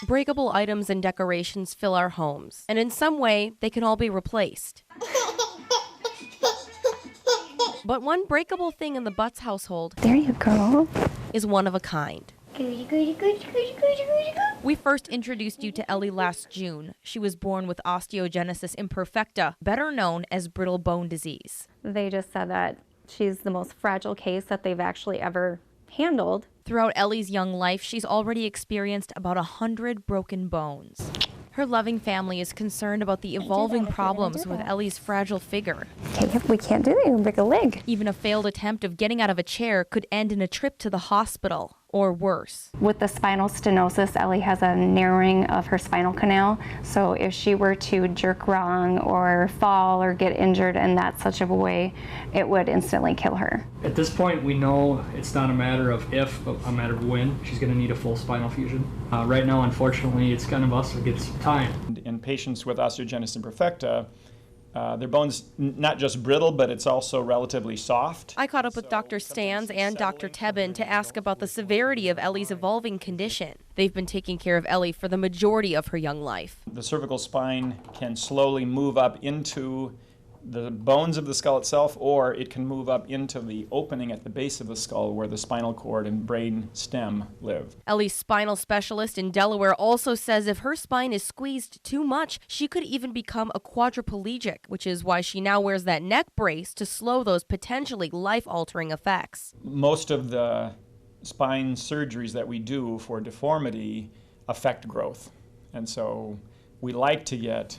Breakable items and decorations fill our homes, and in some way, they can all be replaced. But one breakable thing in the Butts household, there you go, is one of a kind. We first introduced you to Ellie last June. She was born with Osteogenesis Imperfecta, better known as brittle bone disease. They just said that she's the most fragile case that they've actually ever handled. Throughout Ellie's young life, she's already experienced about 100 broken bones. Her loving family is concerned about the evolving problems with Ellie's fragile figure. Okay, we can't do that, you're gonna break a leg. Even a failed attempt of getting out of a chair could end in a trip to the hospital, or worse. With the spinal stenosis, Ellie has a narrowing of her spinal canal, so if she were to jerk wrong or fall or get injured in that such of a way, it would instantly kill her. At this point, we know it's not a matter of if, but a matter of when she's going to need a full spinal fusion. Right now, unfortunately, it's kind of us that gets time. In patients with osteogenesis imperfecta, their bone's not just brittle, but it's also relatively soft. I caught up with Dr. Stans and Dr. Tebben to ask about the severity of Ellie's evolving condition. They've been taking care of Ellie for the majority of her young life. The cervical spine can slowly move up into the bones of the skull itself, or it can move up into the opening at the base of the skull where the spinal cord and brain stem live. Ellie's spinal specialist in Delaware also says if her spine is squeezed too much, she could even become a quadriplegic, which is why she now wears that neck brace to slow those potentially life-altering effects. Most of the spine surgeries that we do for deformity affect growth. And so we like to get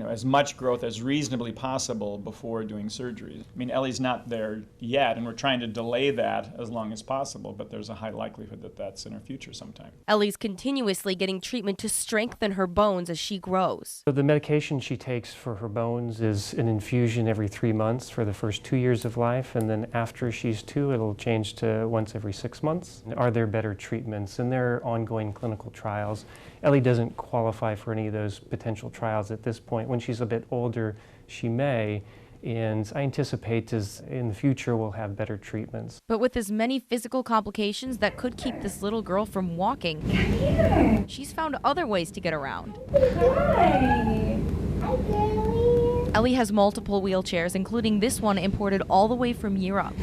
as much growth as reasonably possible before doing surgery. I mean, Ellie's not there yet, and we're trying to delay that as long as possible, but there's a high likelihood that that's in her future sometime. Ellie's continuously getting treatment to strengthen her bones as she grows. So the medication she takes for her bones is an infusion every 3 months for the first 2 years of life, and then after she's 2, it'll change to once every 6 months. Are there better treatments? And there are ongoing clinical trials. Ellie doesn't qualify for any of those potential trials at this point. When she's a bit older, she may, and I anticipate in the future we'll have better treatments. But with as many physical complications that could keep this little girl from walking, she's found other ways to get around. Hi. Hi, Ellie. Ellie has multiple wheelchairs, including this one imported all the way from Europe.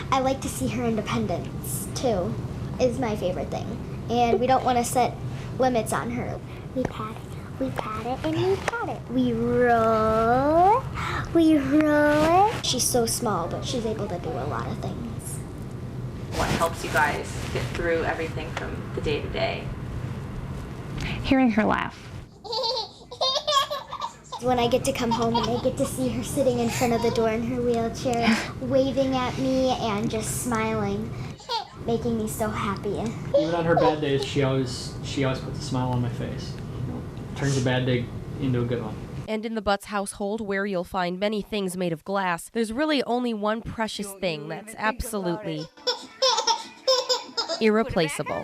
I like to see her independence, too, is my favorite thing. And we don't want to set limits on her. We pat it, and we pat it. We roll it. She's so small, but she's able to do a lot of things. What helps you guys get through everything from the day to day? Hearing her laugh. When I get to come home and I get to see her sitting in front of the door in her wheelchair, waving at me and just smiling, making me so happy. Even on her bad days, she always puts a smile on my face. Turns a bad day into a good one. And in the Butts household, where you'll find many things made of glass, there's really only one precious thing that's absolutely irreplaceable.